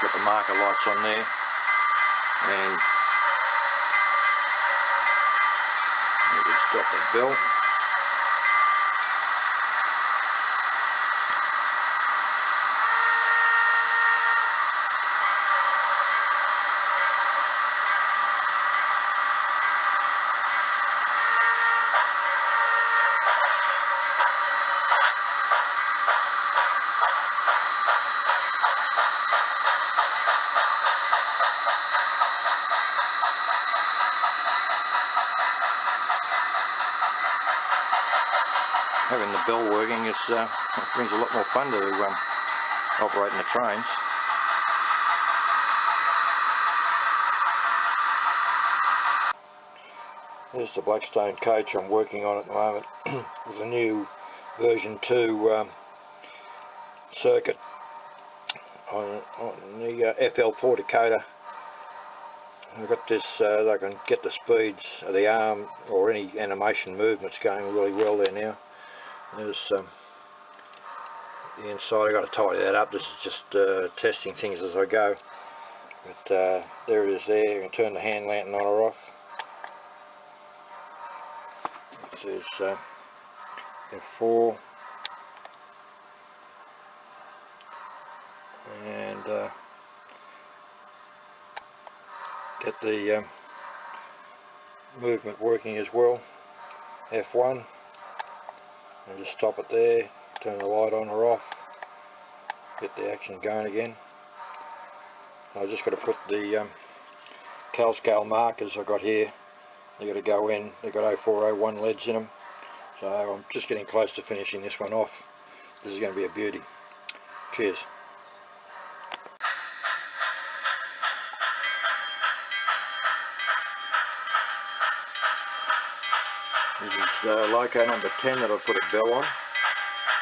got the marker lights on there, and it would stop the bell. Having the bell working is brings a lot more fun to operating the trains. This is the Blackstone coach I'm working on at the moment with a new version 2 circuit on the FL4 Dakota. I've got this so I can get the speeds of the arm or any animation movements going really well there now. There's the inside. I've got to tidy that up. This is just testing things as I go. But there it is there. You can turn the hand lantern on or off. This is F4. And get the movement working as well. F1. And just stop it there, turn the light on or off, get the action going again. I've just got to put the cal scale markers I've got here, they've got to go in. They've got 0401 leads in them, so I'm just getting close to finishing this one off. This is going to be a beauty. Cheers. This is loco number 10 that I've put a bell on.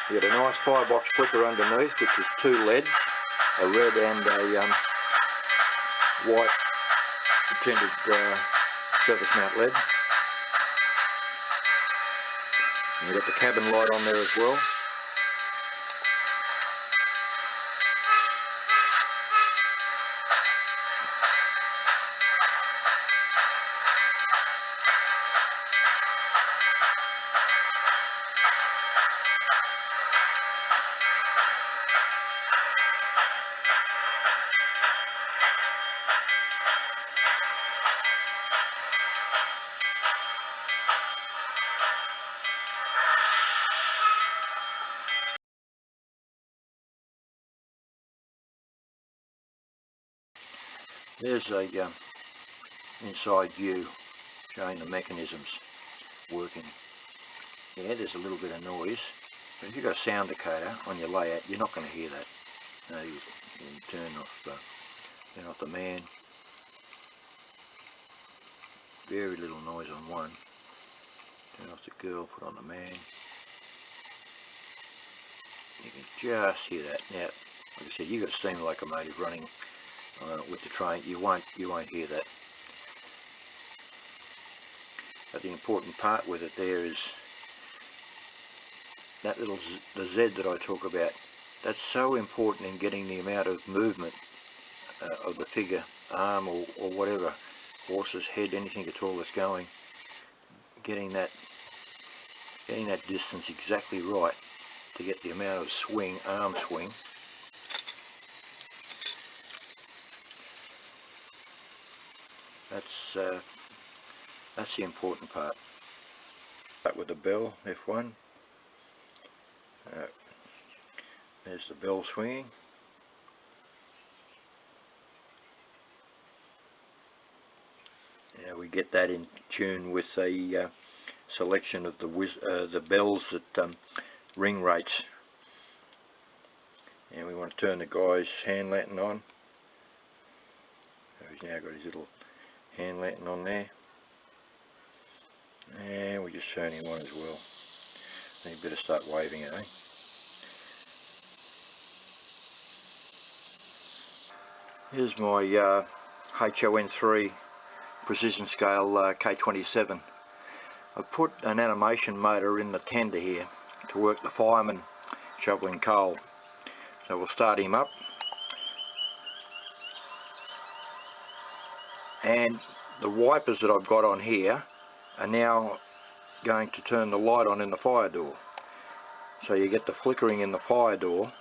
You get a nice firebox flicker underneath, which is 2 LEDs, a red and a white tinted surface mount LED. And you've got the cabin light on there as well. There's a inside view showing the mechanisms working. Yeah, there's a little bit of noise, but if you've got a sound decoder on your layout, you're not going to hear that. You can turn off the man. Very little noise on one. Turn off the girl, put on the man. You can just hear that. Now, like I said, you've got a steam locomotive running with the train. You won't hear that. But the important part with it there is that the Z that I talk about. That's so important in getting the amount of movement of the figure, arm or whatever, horse's head, anything at all that's going. Getting that distance exactly right to get the amount of swing, arm swing. That's the important part. Start with the bell, F1. There's the bell swinging. Now we get that in tune with a selection of the bells that ring rates. And we want to turn the guy's hand lantern on. So he's now got his little hand lantern on there. And we just turn him on as well. Then you better start waving it, eh? Here's my HON3 precision scale K27. I've put an animation motor in the tender here to work the fireman shoveling coal. So we'll start him up. and the wipers that I've got on here are now going to turn the light on in the fire door. So you get the flickering in the fire door,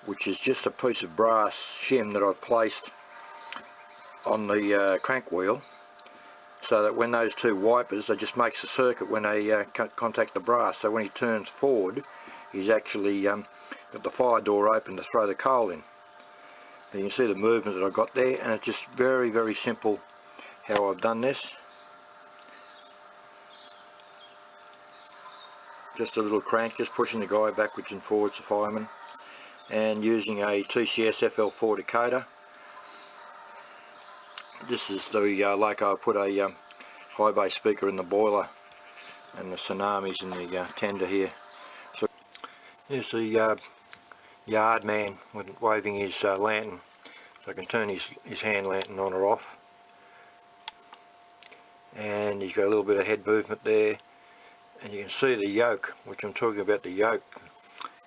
which is just a piece of brass shim that I've placed on the crank wheel, so that when those two wipers, they just makes a circuit when they contact the brass. So when he turns forward, he's actually got the fire door open to throw the coal in. And you can see the movement that I've got there, and it's just very, very simple how I've done this. Just a little crank, just pushing the guy backwards and forwards, the fireman, and using a TCS FL4 decoder. This is the like I put a high bass speaker in the boiler, and the tsunamis in the tender here. So here's the yard man waving his lantern, so I can turn his hand lantern on or off. And he's got a little bit of head movement there, and you can see the yoke, which I'm talking about the yoke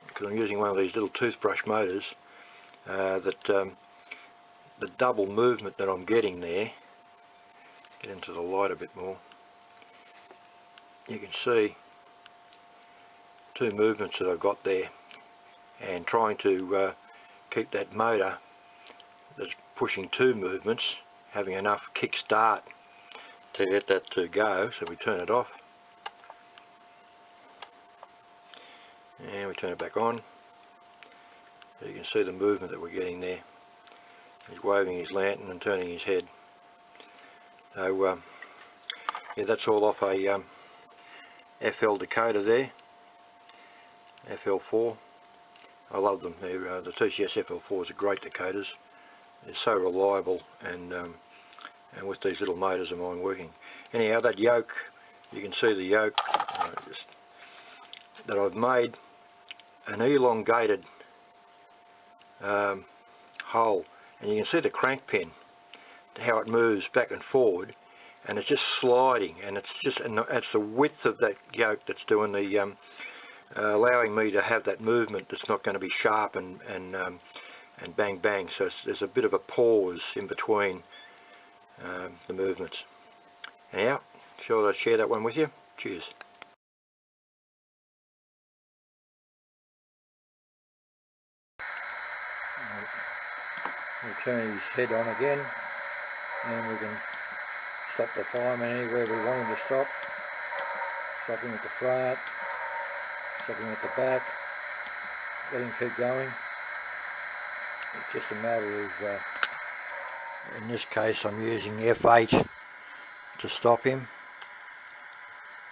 because I'm using one of these little toothbrush motors, the double movement that I'm getting there. Get into the light a bit more. You can see two movements that I've got there, and trying to keep that motor that's pushing two movements having enough kick start to get that to go. So we turn it off and we turn it back on. So you can see the movement that we're getting there. He's waving his lantern and turning his head. So yeah, that's all off a FL decoder there, FL4. I love them. The TCS FL4s are great decoders. They're so reliable, and with these little motors of mine working. Anyhow, that yoke, you can see the yoke that I've made an elongated hole, and you can see the crank pin, how it moves back and forward, and it's just sliding, and it's the width of that yoke that's doing the allowing me to have that movement that's not going to be sharp and bang bang. So there's a bit of a pause in between the movements. Anyhow, sure I'll share that one with you. Cheers. We'll turn his head on again, and we can stop the fireman anywhere we want him to stop. Stop him at the front, stop him at the back, let him keep going. It's just a matter of, in this case I'm using F8 to stop him,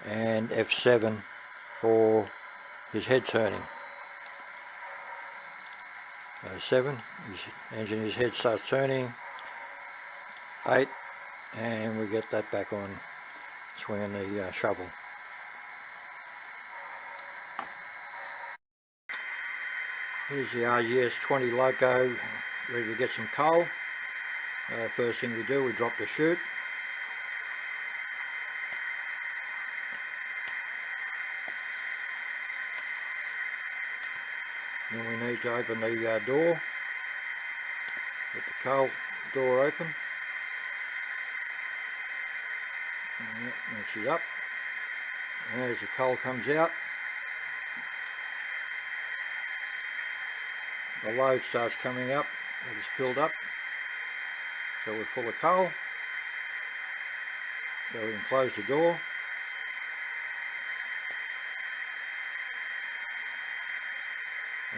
and F7 for his head turning. 7, his head starts turning. 8, and we get that back on, swinging the shovel. Here's the RGS 20 loco ready to get some coal. First thing we do, we drop the chute. Then we need to open the door. Get the coal door open. And she's up. And as the coal comes out, the load starts coming up. That is filled up. So we're full of coal. So we can close the door.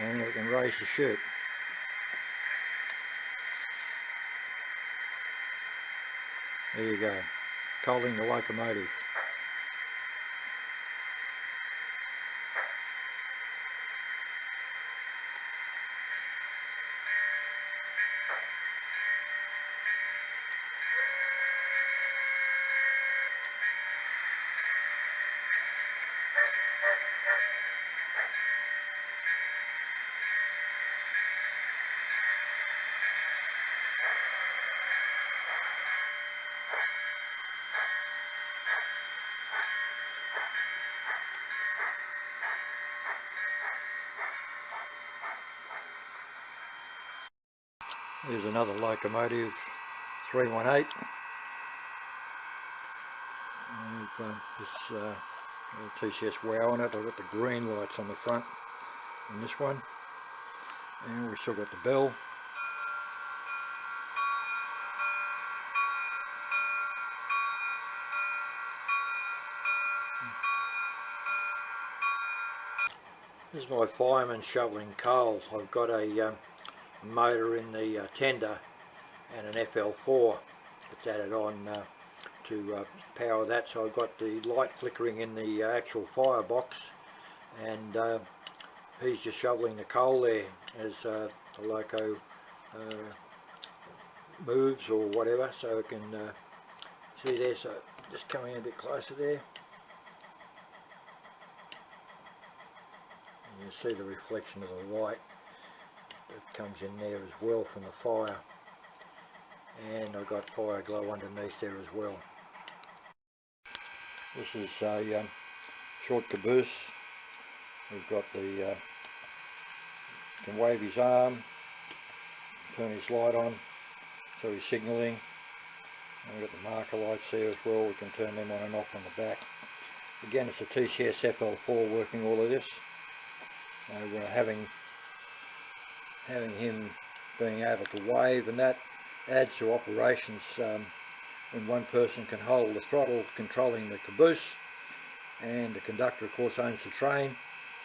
And then we can raise the chute. There you go, coaling the locomotive. Here's another locomotive 318. This TCS WOW on it. I've got the green lights on the front on this one, and we've still got the bell. This is my fireman shoveling coal. I've got a motor in the tender and an FL4 that's added on to power that, so I've got the light flickering in the actual firebox, and he's just shoveling the coal there as the loco moves or whatever, so I can see there. So just coming a bit closer there, and you see the reflection of the light that comes in there as well from the fire, and I've got fire glow underneath there as well. This is a short caboose. We've got the can wave his arm, turn his light on, so he's signalling. And we've got the marker lights there as well. We can turn them on and off on the back. Again, it's a TCS FL4 working all of this. Having him being able to wave, and that adds to operations when one person can hold the throttle controlling the caboose, and the conductor of course owns the train,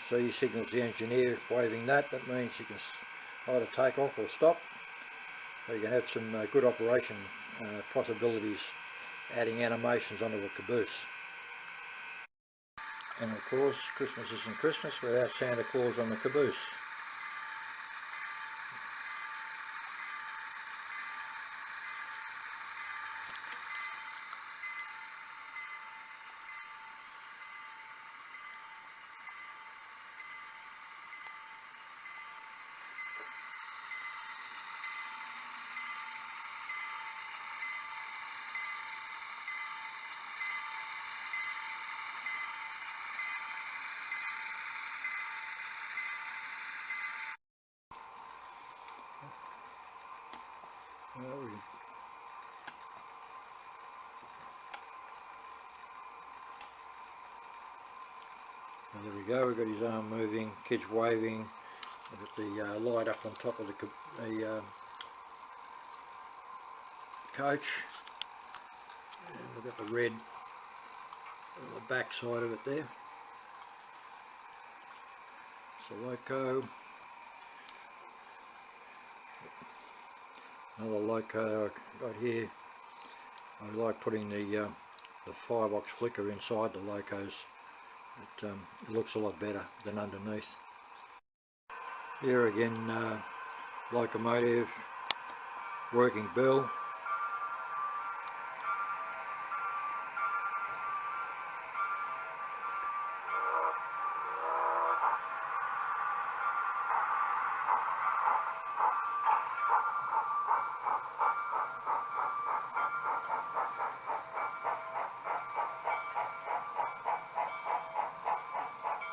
so he signals the engineer waving that. That means you can either take off or stop, so you can have some good operation possibilities adding animations onto a caboose. And of course, Christmas isn't Christmas without Santa Claus on the caboose. There we go, we've got his arm moving, kids waving, we've got the light up on top of the coach, and we've got the red on the back side of it there. It's the loco. Another loco I got here. I like putting the firebox flicker inside the locos. It looks a lot better than underneath. Here again, locomotive, working bell.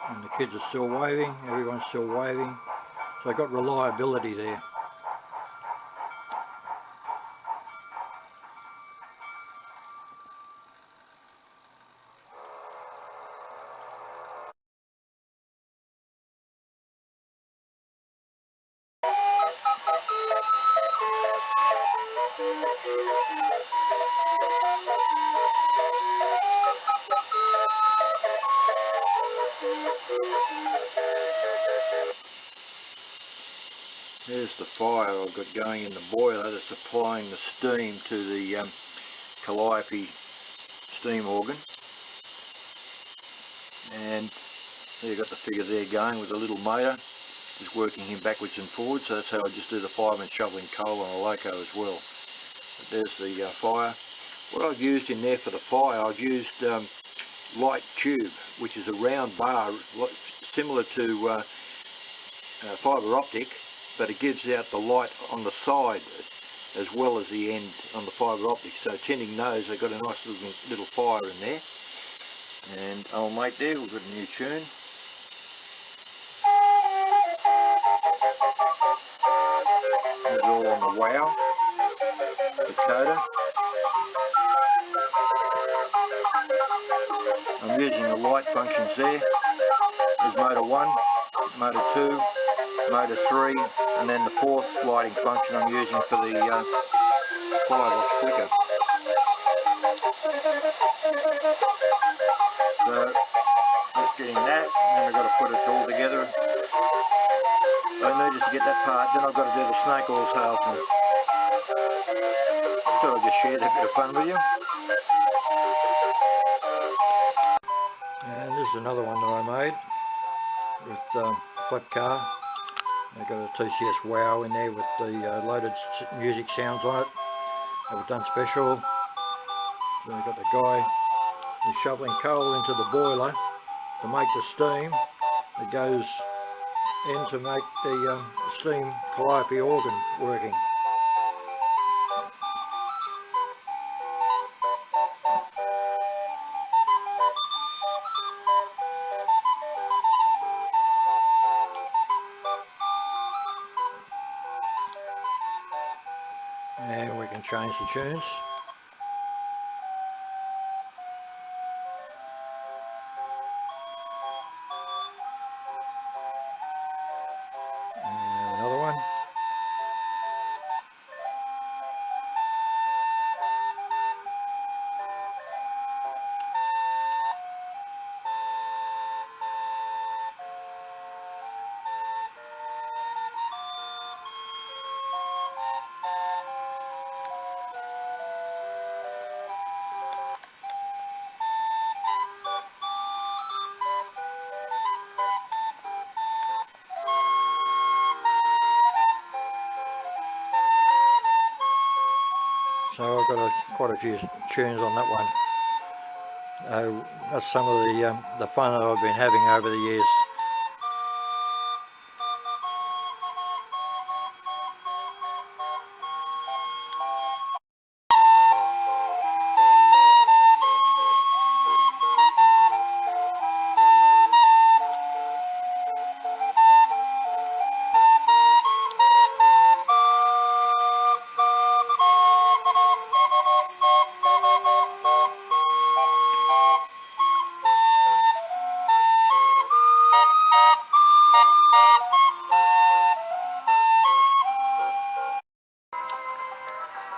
And the kids are still waving, everyone's still waving, so I've got reliability there. There's the fire I've got going in the boiler that's supplying the steam to the Calliope steam organ. And there you've got the figure there going with a little motor, just working him backwards and forwards. So that's how I just do the fireman shoveling coal on a loco as well. But there's the fire. What I've used in there for the fire, I've used light tube, which is a round bar similar to fibre optic, but it gives out the light on the side as well as the end on the fibre optic. So Tinning knows they've got a nice little fire in there. And old mate there, we've got a new tune. It's all on the WOW. The decoder. I'm using the light functions there. There's motor 1, motor 2, motor 3, and then the fourth lighting function I'm using for the firebox flicker. So just getting that, and then I've got to put it all together. I needed to get that part, then I've got to do the snake oil salesman. I thought I'd just share that bit of fun with you. And this is another one that I made with flat car. I've got a TCS Wow in there with the loaded music sounds on it. I've done special. Then I've got the guy who's shoveling coal into the boiler to make the steam that goes in to make the steam calliope organ working. And we can change the tunes. And another one. So I've got quite a few tunes on that one. That's some of the fun that I've been having over the years.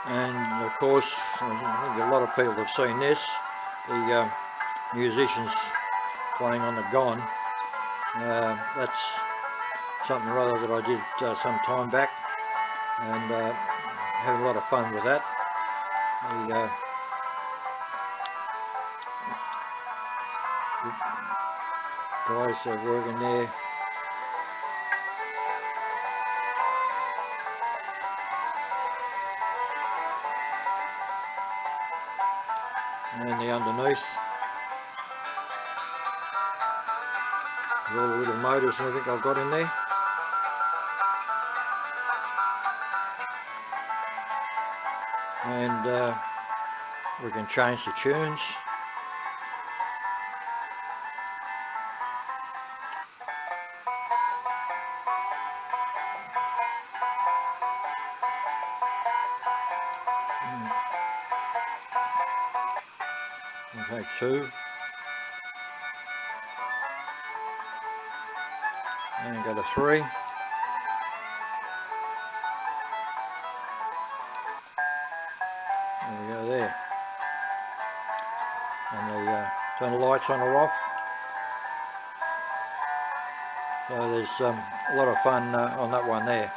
And of course, I think a lot of people have seen this, the musicians playing on the gong. That's something or other that I did some time back, and had a lot of fun with that. The guys are working there. And then the underneath, with all the little motors and everything I've got in there. And we can change the tunes. Okay, 2. And go to 3. There we go there. And turn the lights on or off. So there's a lot of fun on that one there.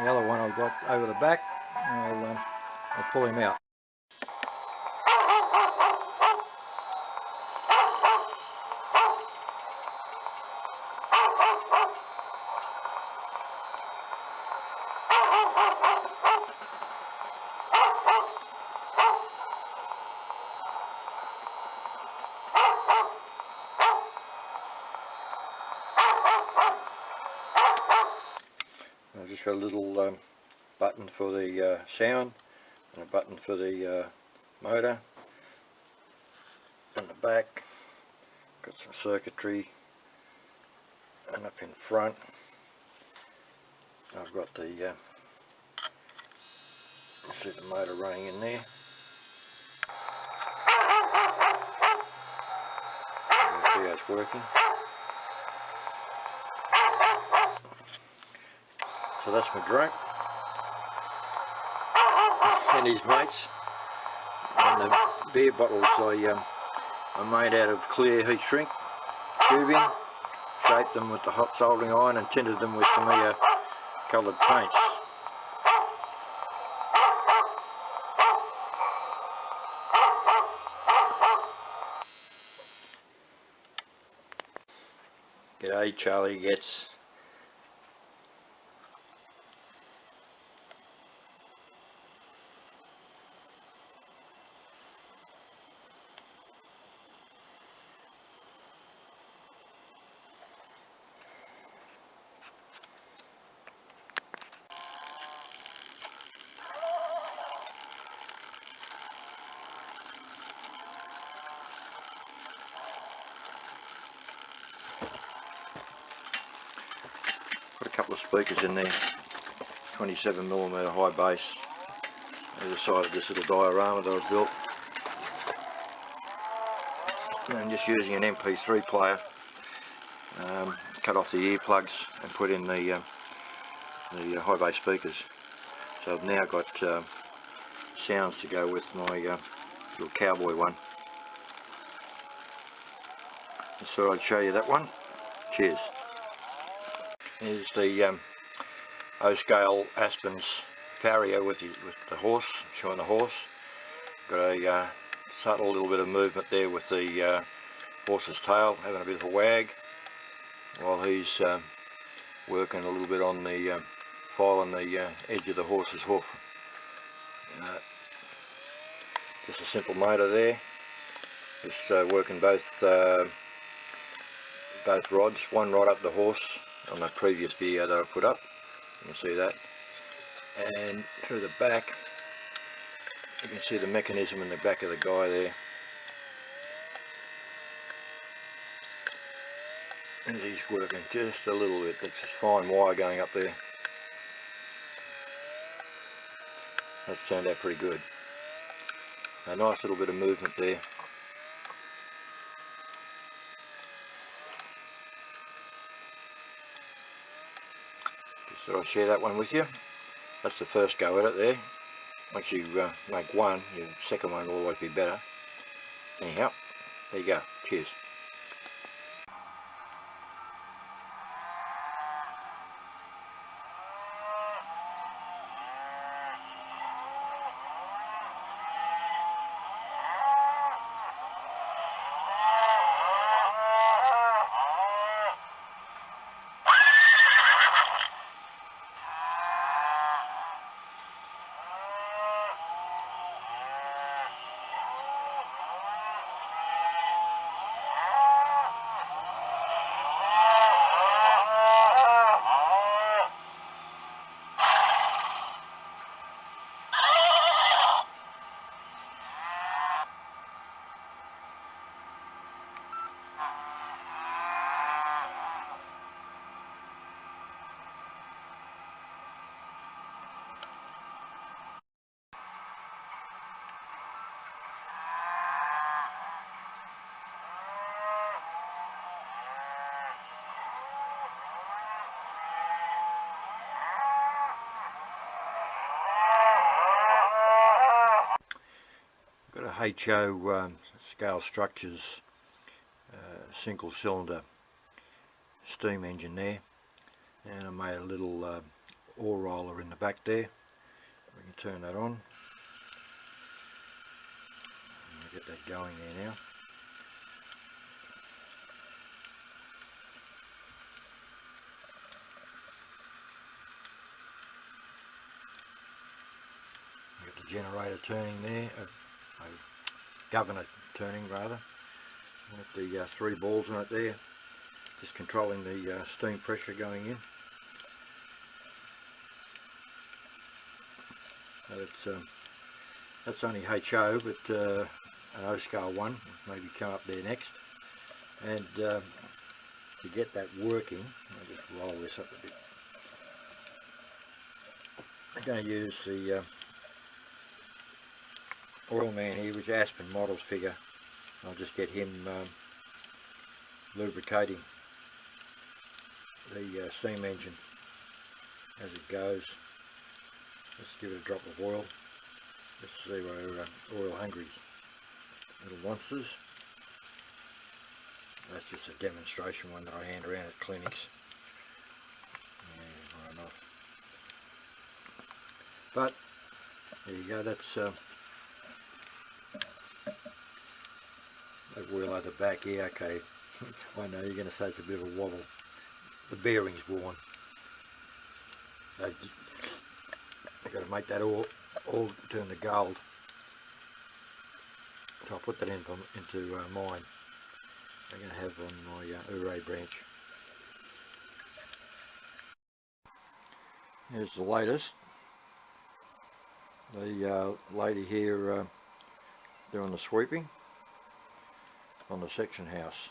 The other one I've got over the back, I'll pull him out. I've just got a little button for the sound and a button for the motor. On the back, got some circuitry, and up in front I've got the See the motor running in there. See how it's working. So that's my drone and his mates. And the beer bottles I made out of clear heat shrink tubing, shaped them with the hot soldering iron and tinted them with Tamiya coloured paints. G'day Charlie Getz. Put a couple of speakers in there, 27mm high bass, either side of this little diorama that I've built. And I'm just using an MP3 player, cut off the earplugs and put in the high bass speakers. So I've now got sounds to go with my little cowboy one. Just thought I'd show you that one. Cheers. Here's the O-scale Aspen's farrier with the horse, showing the horse. Got a subtle little bit of movement there with the horse's tail, having a bit of a wag, while he's working a little bit on the file on the edge of the horse's hoof. Just a simple motor there, just working both rods, one rod up the horse on the previous video that I put up, you can see that, and through the back you can see the mechanism in the back of the guy there, and he's working just a little bit. That's just fine wire going up there. That's turned out pretty good. A nice little bit of movement there. So I'll share that one with you. That's the first go at it there. Once you make one, your second one will always be better. Anyhow, there you go. Cheers. Got a HO Scale Structures single cylinder steam engine there, and I made a little ore roller in the back there. We can turn that on. I'll get that going there now. Got the generator turning there, governor turning rather, with the 3 balls on it there, just controlling the steam pressure going in. So that's only HO, but an O-scale one maybe come up there next. And to get that working, I'll just roll this up a bit. I'm going to use the oil man here, which Aspen Models figure. I'll just get him lubricating the steam engine as it goes. Let's give it a drop of oil. Let's see we're oil hungry little monsters. That's just a demonstration one that I hand around at clinics. Yeah, right enough. But there you go, that's that wheel at the back here. Okay, I know you're going to say it's a bit of a wobble. The bearing's worn. I've got to make that all turn to gold. So I'll put that into mine. I'm going to have on my Ouray branch. Here's the latest. The lady here doing the sweeping on the section house.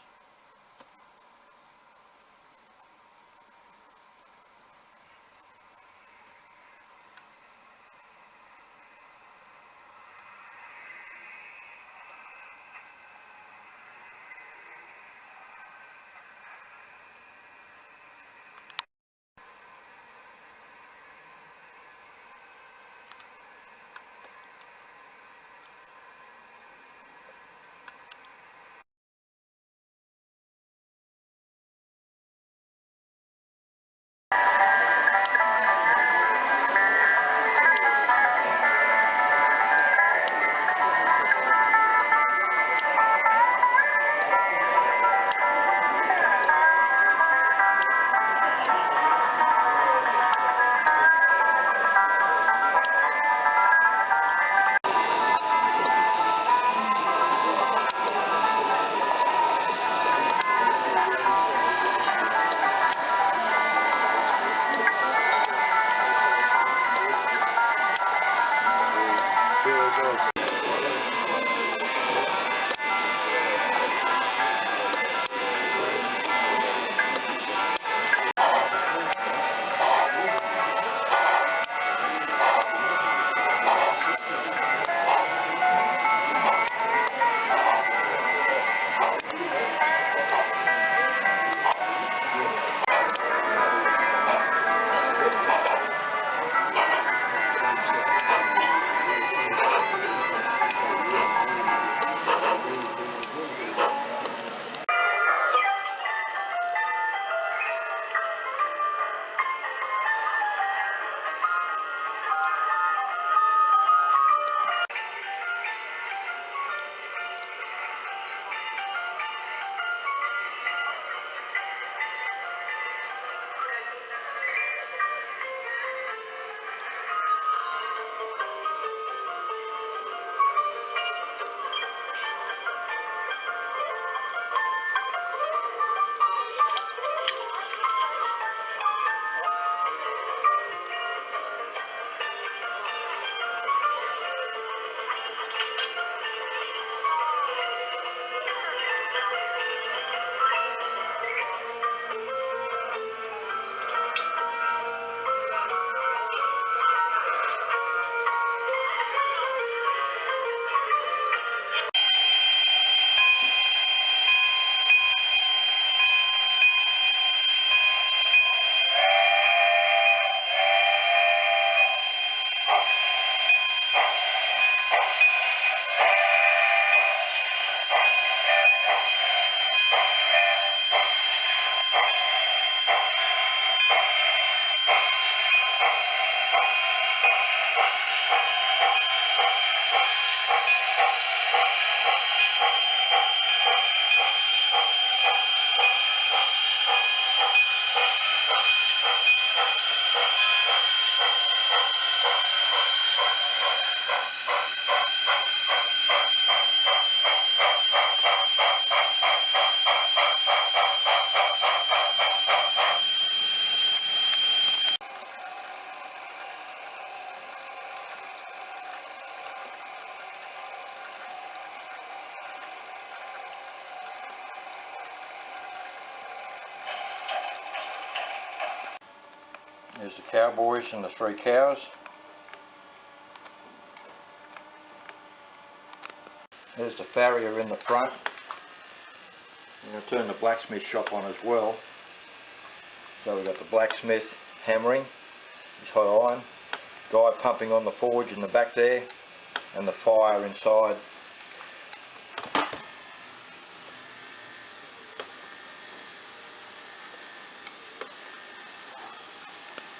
There's the cowboys and the 3 cows. There's the farrier in the front. I'm going to turn the blacksmith shop on as well. So we've got the blacksmith hammering, his hot iron, guy pumping on the forge in the back there, and the fire inside.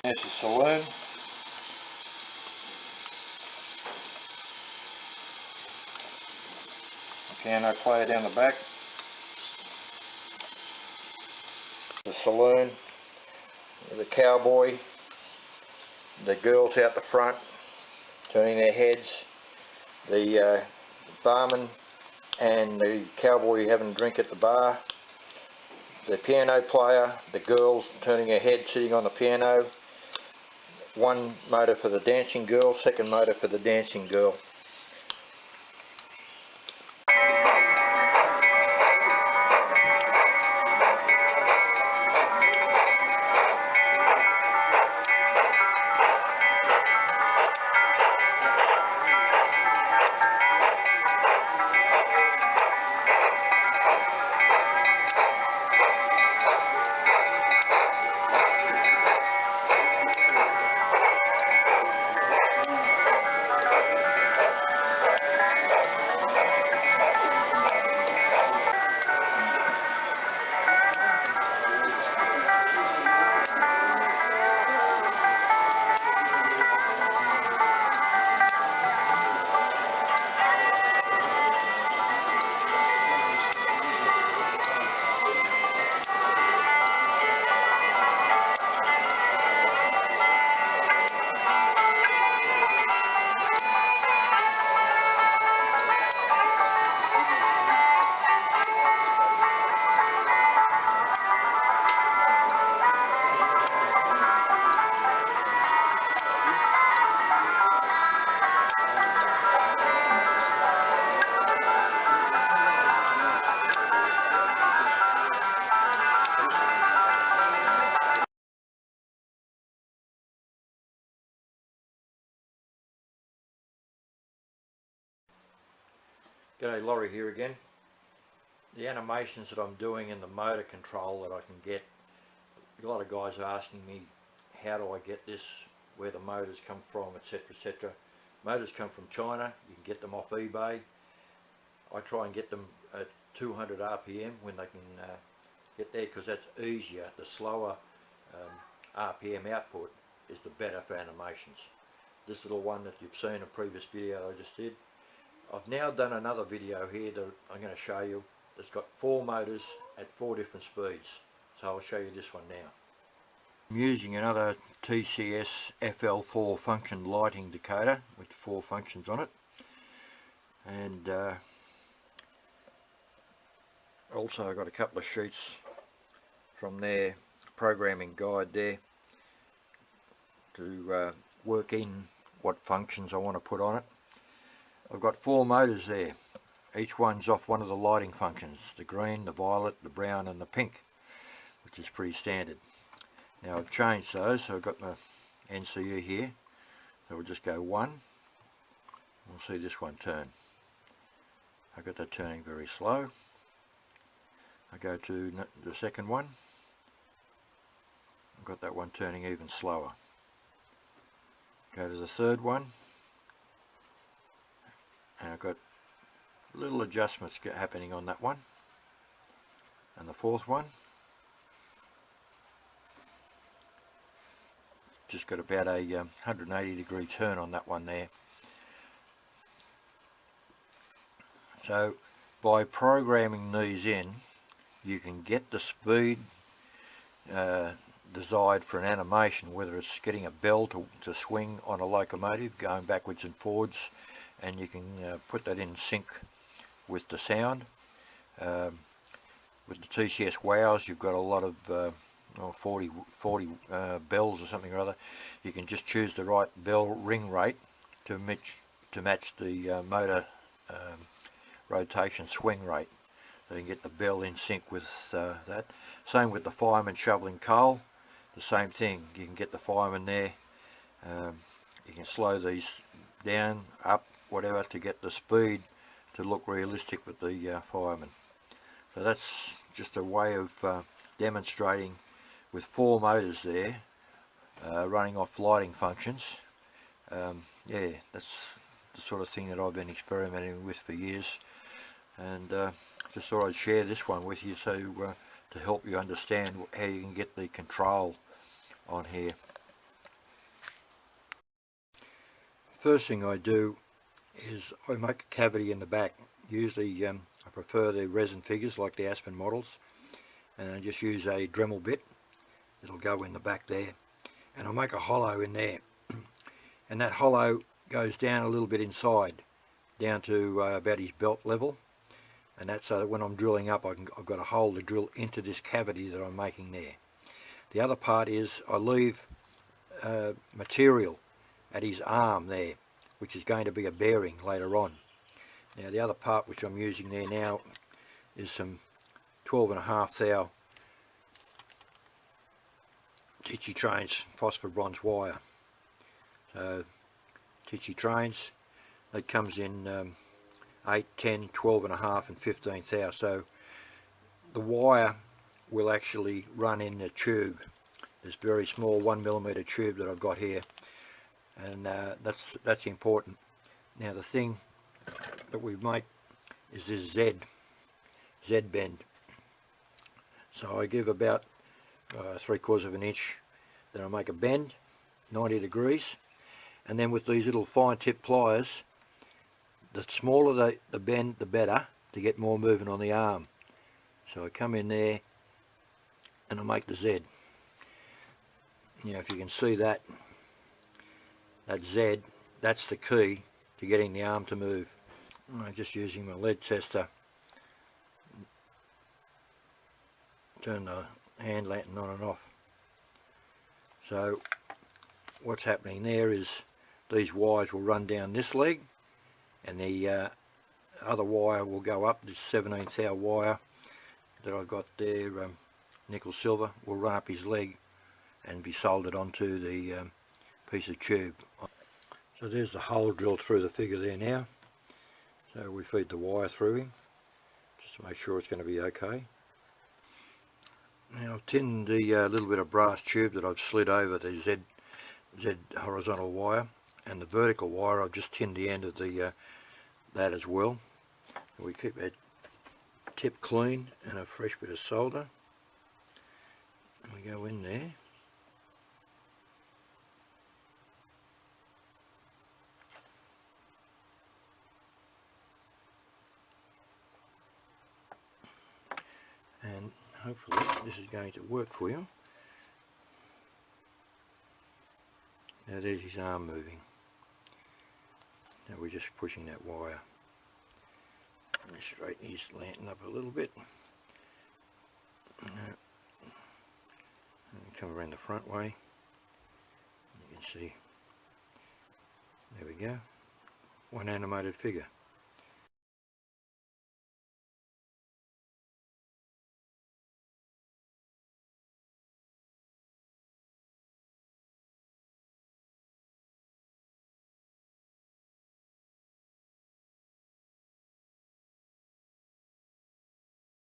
There's the saloon. Piano player down the back. The saloon, the cowboy, the girls out the front turning their heads, the barman and the cowboy having a drink at the bar, the piano player, the girl turning her head sitting on the piano, one motor for the dancing girl, second motor for the dancing girl. G'day, Laurie here again. The animations that I'm doing in the motor control that I can get, a lot of guys are asking me how do I get this, where the motors come from, etc, etc. Motors come from China, you can get them off eBay. I try and get them at 200 RPM when they can get there, because that's easier. The slower RPM output is the better for animations. This little one that you've seen in a previous video I just did, I've now done another video here that I'm going to show you. It's got 4 motors at 4 different speeds. So I'll show you this one now. I'm using another TCS FL4 function lighting decoder with 4 functions on it. And also I've got a couple of sheets from their programming guide there to work in what functions I want to put on it. I've got 4 motors there. Each one's off one of the lighting functions, the green, the violet, the brown and the pink, which is pretty standard. Now I've changed those, so I've got my NCE here, so we'll just go 1. We'll see this one turn. I've got that turning very slow. I go to the second one. I've got that one turning even slower. Go to the third one. And I've got little adjustments happening on that one. And the fourth one, just got about a 180 degree turn on that one there. So by programming these in, you can get the speed desired for an animation, whether it's getting a bell to swing on a locomotive, going backwards and forwards, and you can put that in sync with the sound. With the TCS WOWs, you've got a lot of 40 bells or something or other. You can just choose the right bell ring rate to match the motor rotation swing rate, so you can get the bell in sync with that. Same with the fireman shoveling coal, the same thing. You can get the fireman there. You can slow these down, up, whatever, to get the speed to look realistic with the fireman. So that's just a way of demonstrating with 4 motors there running off lighting functions. Yeah, that's the sort of thing that I've been experimenting with for years, and just thought I'd share this one with you so to help you understand how you can get the control on here. First thing I do is I make a cavity in the back. Usually I prefer the resin figures like the Aspen models, and I just use a Dremel bit. It'll go in the back there, and I'll make a hollow in there, and that hollow goes down a little bit inside, down to about his belt level, and that's so that when I'm drilling up I've got a hole to drill into this cavity that I'm making there. The other part is I leave material at his arm there, which is going to be a bearing later on. Now the other part which I'm using there now is some 12.5 thou Tichy Trains phosphor bronze wire. So Tichy Trains, that comes in 8, 10, 12.5 and 15 thou. So the wire will actually run in the tube, this very small 1mm tube that I've got here, and that's important. Now the thing that we make is this Z bend. So I give about 3/4 of an inch, then I make a bend 90 degrees, and then with these little fine tip pliers, the smaller the bend the better, to get more movement on the arm. So I come in there and I make the Z. Now if you can see that Z, that's the key to getting the arm to move. I'm just using my lead tester, turn the hand lantern on and off. So what's happening there is these wires will run down this leg, and the other wire will go up. This 17 thou wire that I've got there, nickel silver, will run up his leg and be soldered onto the piece of tube. So there's the hole drilled through the figure there now. So we feed the wire through him just to make sure it's going to be okay. Now I've tinned the little bit of brass tube that I've slid over the Z horizontal wire, and the vertical wire I've just tinned the end of the that as well. We keep that tip clean and a fresh bit of solder, and we go in there. And hopefully this is going to work for you. Now there's his arm moving. Now we're just pushing that wire. Let me straighten his lantern up a little bit. And come around the front way. You can see. There we go. One animated figure.